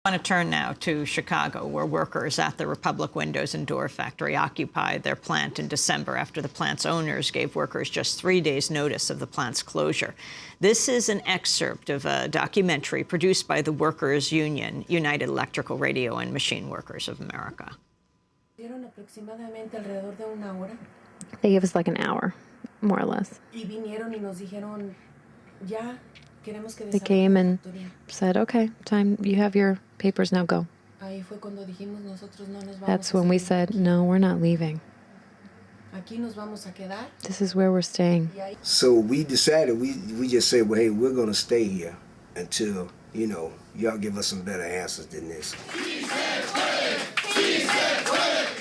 I want to turn now to Chicago, where workers at the Republic Windows and Door factory occupied their plant in December after the plant's owners gave workers just 3 days' notice of the plant's closure. This is an excerpt of a documentary produced by the workers' union, United Electrical Radio and Machine Workers of America. They gave us like an hour, more or less. They came and said, okay, time, you have your papers, now go. That's when we said, no, we're not leaving. This is where we're staying. So we decided, we just said, well, hey, we're going to stay here until, you know, y'all give us some better answers than this.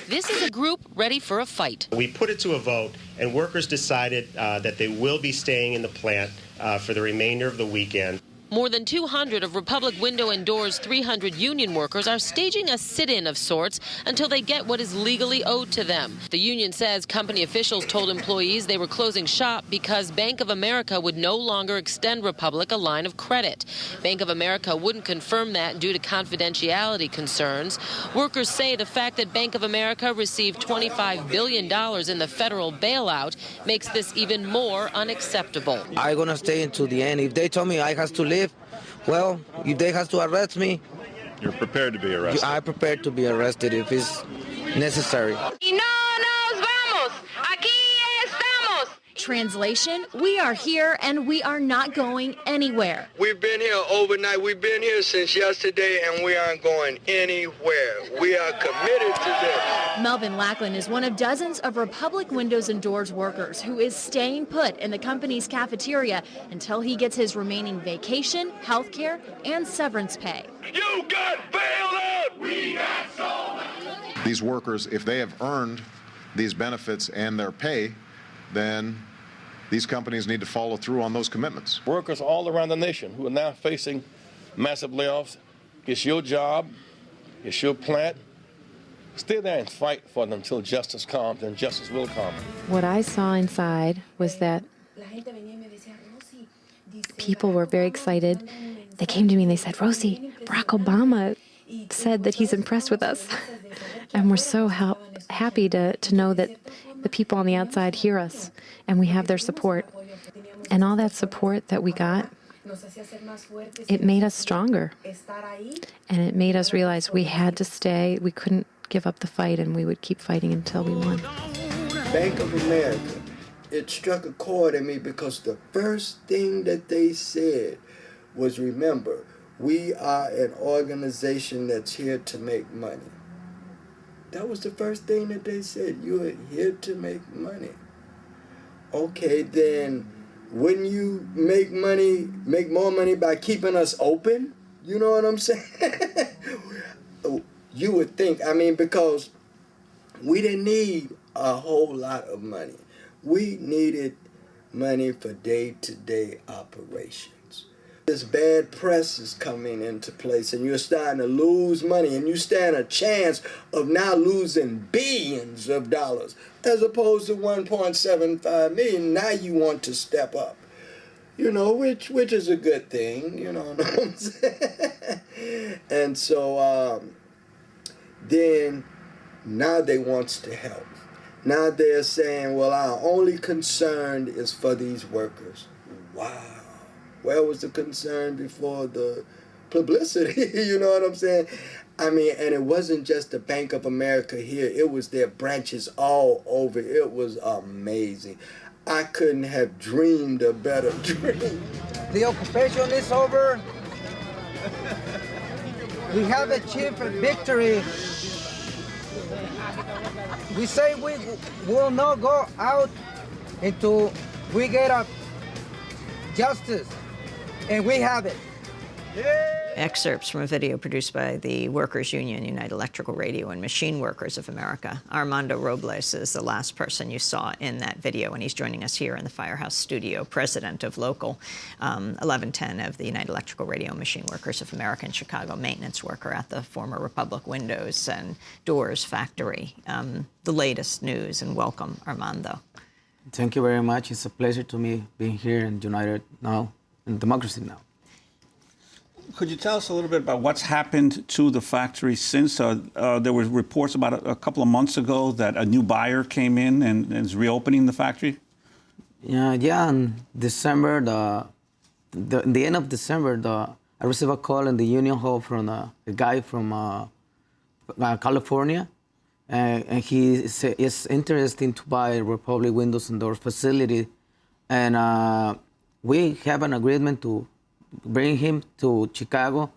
This is a group ready for a fight. We put it to a vote, and workers decided that they will be staying in the plant for the remainder of the weekend. More than 200 of Republic Window and Door's 300 union workers are staging a sit-in of sorts until they get what is legally owed to them. The union says company officials told employees they were closing shop because Bank of America would no longer extend Republic a line of credit. Bank of America wouldn't confirm that due to confidentiality concerns. Workers say the fact that Bank of America received $25 billion in the federal bailout makes this even more unacceptable. I'm going to stay until the end. If they told me I have to leave, well, if they have to arrest me, you're prepared to be arrested. I'm prepared to be arrested if it's necessary. Translation, we are here and we are not going anywhere. We've been here overnight. We've been here since yesterday, and we aren't going anywhere. We are committed to this. Melvin Lackland is one of dozens of Republic Windows and Doors workers who is staying put in the company's cafeteria until he gets his remaining vacation, health care, and severance pay. You got bailed out! We got sold out! These workers, if they have earned these benefits and their pay, then these companies need to follow through on those commitments. Workers all around the nation who are now facing massive layoffs, it's your job, it's your plant. Stay there and fight for them until justice comes, and justice will come. What I saw inside was that people were very excited. They came to me and they said, Rosie, Barack Obama said that he's impressed with us. And we're so happy to know that the people on the outside hear us and we have their support. And all that support that we got, it made us stronger. And it made us realize we had to stay. We couldn't give up the fight, and we would keep fighting until we won. Bank of America, it struck a chord in me because the first thing that they said was, remember, we are an organization that's here to make money. That was the first thing that they said. You're here to make money. Okay, then wouldn't you make more money by keeping us open? You know what I'm saying? You would think, I mean, because we didn't need a whole lot of money. We needed money for day-to-day operations. This bad press is coming into place, and you're starting to lose money, and you stand a chance of now losing billions of dollars as opposed to 1.75 million. Now you want to step up, you know, which is a good thing, you know what I'm saying? And so then now they wants to help. Now they're saying, well, our only concern is for these workers. Wow. Where was the concern before the publicity? You know what I'm saying? I mean, and it wasn't just the Bank of America here. It was their branches all over. It was amazing. I couldn't have dreamed a better dream. The occupation is over. We have achieved a victory. We say we will not go out until we get a justice. And we have it. Excerpts from a video produced by the Workers' Union, United Electrical Radio and Machine Workers of America. Armando Robles is the last person you saw in that video, and he's joining us here in the Firehouse studio, president of Local 1110 of the United Electrical Radio and Machine Workers of America in Chicago, maintenance worker at the former Republic Windows and Doors factory. The latest news, and welcome, Armando. Thank you very much. It's a pleasure to me being here in United now, in Democracy Now! Could you tell us a little bit about what's happened to the factory since? There were reports about a couple of months ago that a new buyer came in and is reopening the factory. Yeah. In December, the end of December, I received a call in the union hall from a guy from California, and he is interested to buy a Republic Windows and Doors facility, and we have an agreement to bring him to Chicago.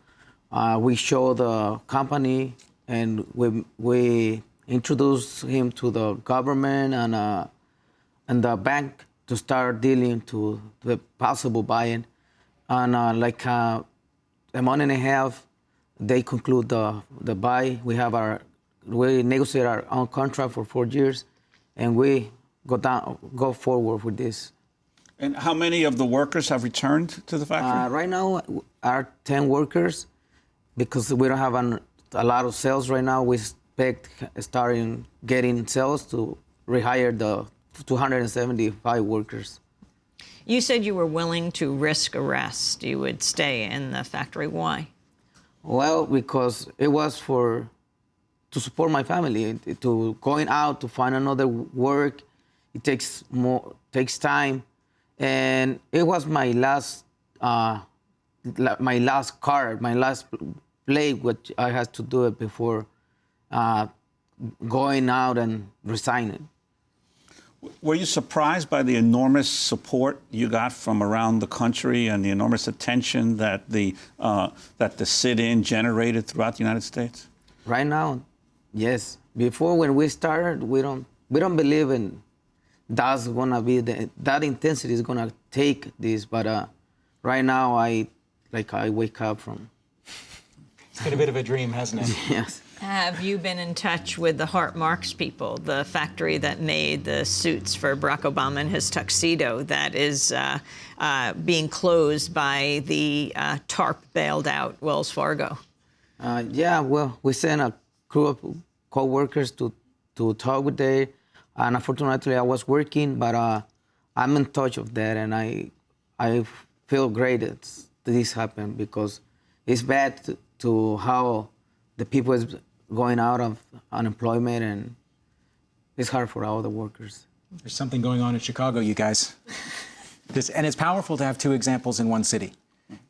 We show the company, and we introduce him to the government and the bank to start dealing to the possible buying. And like a month and a half, they conclude the buy. We negotiate our own contract for 4 years, and we go forward with this. And how many of the workers have returned to the factory? Right now, are 10 workers, because we don't have a lot of sales right now. We expect starting getting sales to rehire the 275 workers. You said you were willing to risk arrest. You would stay in the factory. Why? Well, because it was to support my family. To going out to find another work, it takes time, and it was my last card, my last play, which I had to do it before going out and resigning. Were you surprised by the enormous support you got from around the country and the enormous attention that the sit-in generated throughout the United States? Right now, yes. Before, when we started, we don't believe in that's gonna be that intensity is gonna take this. But right now, I wake up from. It's been a bit of a dream, hasn't it? Yes. Have you been in touch with the Hart Marks people, the factory that made the suits for Barack Obama and his tuxedo that is being closed by the TARP bailed out Wells Fargo? Yeah, well, we sent a crew of co-workers to talk with them, and unfortunately I was working, but I'm in touch of that, and I feel great that this happened, because it's bad to how the people is going out of unemployment, and it's hard for all the workers. There's something going on in Chicago, you guys. And it's powerful to have two examples in one city,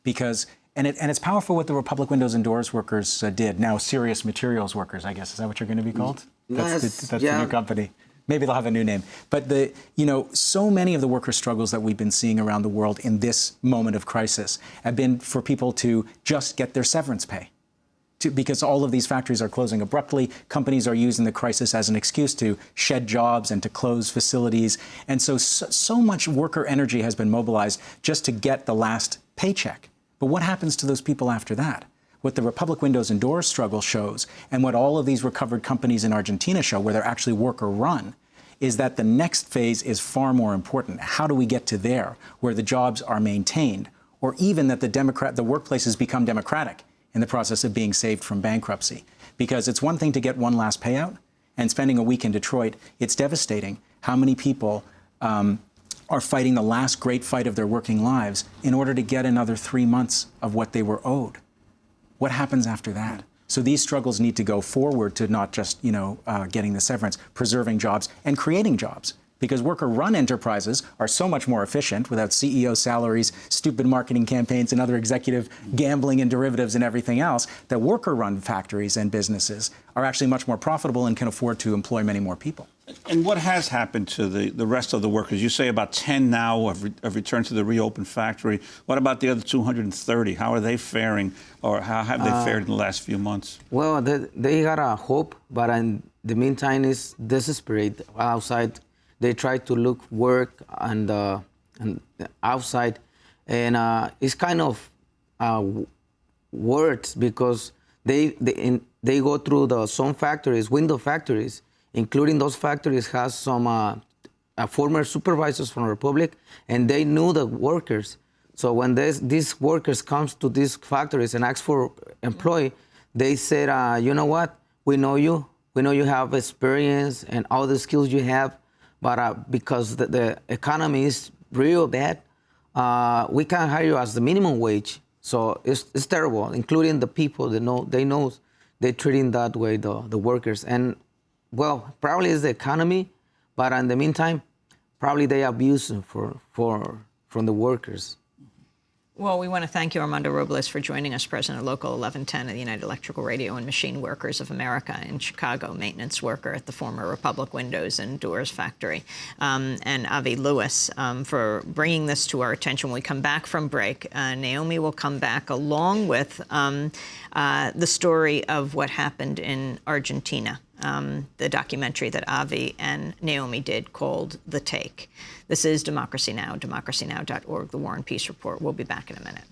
because it's powerful what the Republic Windows and Doors workers did. Now, Serious Materials workers, I guess. Is that what you're going to be called? That's the new company. Maybe they'll have a new name. But so many of the worker struggles that we've been seeing around the world in this moment of crisis have been for people to just get their severance pay. Because all of these factories are closing abruptly. Companies are using the crisis as an excuse to shed jobs and to close facilities. And so much worker energy has been mobilized just to get the last paycheck. But what happens to those people after that? What the Republic Windows and Doors struggle shows, and what all of these recovered companies in Argentina show, where they're actually worker run, is that the next phase is far more important. How do we get to there, where the jobs are maintained, or even that the workplaces become democratic in the process of being saved from bankruptcy? Because it's one thing to get one last payout, and spending a week in Detroit, it's devastating how many people are fighting the last great fight of their working lives in order to get another 3 months of what they were owed. What happens after that? So these struggles need to go forward to not just, getting the severance, preserving jobs and creating jobs. Because worker-run enterprises are so much more efficient without CEO salaries, stupid marketing campaigns, and other executive gambling and derivatives and everything else, that worker-run factories and businesses are actually much more profitable and can afford to employ many more people. And what has happened to the rest of the workers? You say about 10 now have returned to the reopened factory. What about the other 230? How are they faring, or how have they fared in the last few months? Well, they got a hope, but in the meantime, it's desperate outside. They try to look work and outside, and it's kind of words, because they go through some factories, window factories, including those factories has some former supervisors from the Republic, and they knew the workers. So when these workers comes to these factories and ask for employee, they said, you know what, we know you have experience and all the skills you have, but because the economy is real bad, we can't hire you as the minimum wage. So it's terrible, including the people that know they're treating that way the workers. And well, probably it's the economy, but in the meantime, probably they abuse from the workers. Well, we want to thank you, Armando Robles, for joining us, President of Local 1110 of the United Electrical Radio and Machine Workers of America in Chicago, maintenance worker at the former Republic Windows and Doors factory, and Avi Lewis for bringing this to our attention. When we come back from break, Naomi will come back along with the story of what happened in Argentina, the documentary that Avi and Naomi did called The Take. This is Democracy Now!, democracynow.org, The War and Peace Report. We'll be back in a minute.